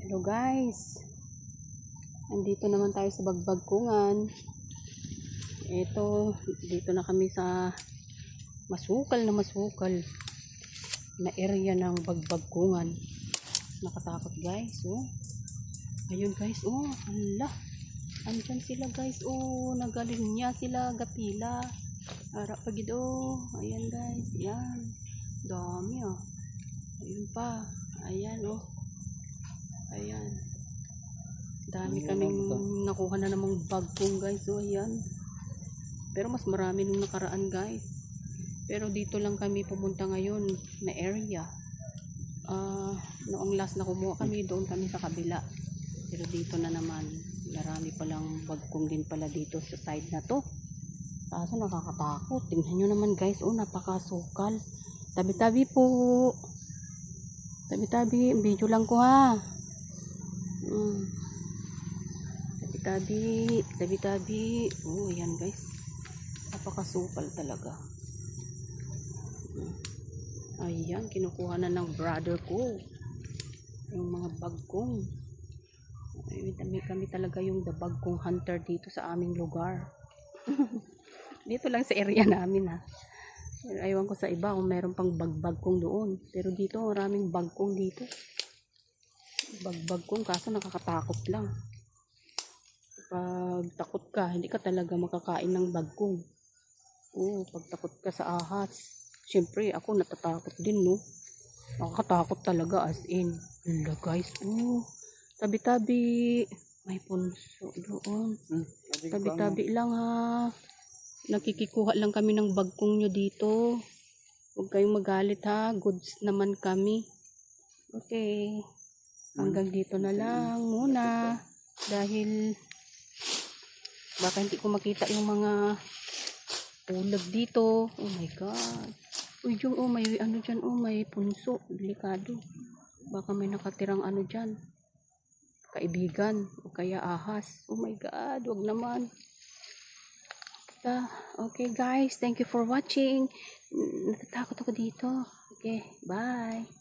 Hello guys, andito naman tayo sa Bagbagkungan. Ito, dito na kami sa masukal na area ng Bagbagkungan. Nakatakot guys, oh. Ayun guys, oh, hala. Andyan sila guys, oh, nagaling niya sila gapila. Harap pagid, oh. Ayan guys, yan. Dami, oh. Ayun pa, ayan, oh. Ayan. Dami kaming nakuha na namang bagkong guys. So ayan. Pero mas marami nung nakaraan guys. Pero dito lang kami pumunta ngayon na area. Noong last na kumuha kami, doon kami sa kabila. Pero dito na naman. Marami palang bagkong din pala dito sa side na to. Kaso nakakatakot. Tingnan nyo naman guys. Oh, napakasukal. Tabi-tabi po. Tabi-tabi. Video lang ko ha. Tabi-tabi. Oh, ayan guys. Napakasupal talaga. Ayan, kinukuha na ng brother ko. Yung mga bagkong. Kami talaga yung the bagkong hunter dito sa aming lugar. Dito lang sa area namin ha. Aywan ko sa iba kung meron pang bagbagkong doon. Pero dito, maraming bagkong dito. Bagbagkong kaso nakakatakot lang. Pag takot ka, hindi ka talaga makakain ng bagkong. Oo, pag takot ka sa ahas. Siyempre, ako natatakot din, no? Nakakatakot talaga as in. Hala guys, oh. Tabi-tabi. May punso doon. Tabi-tabi lang ha. Nakikikuha lang kami ng bagkong nyo dito. Huwag kayong magalit ha. Goods naman kami. Okay. Hanggang dito na lang muna. Dahil baka hindi ko makita yung mga ulag dito. Oh my god. Uy, yung may ano dyan, may punso. Delikado. Baka may nakatirang ano dyan. Kaibigan. O kaya ahas. Oh my god. Wag naman. Okay guys. Thank you for watching. Natatakot ako dito. Okay. Bye.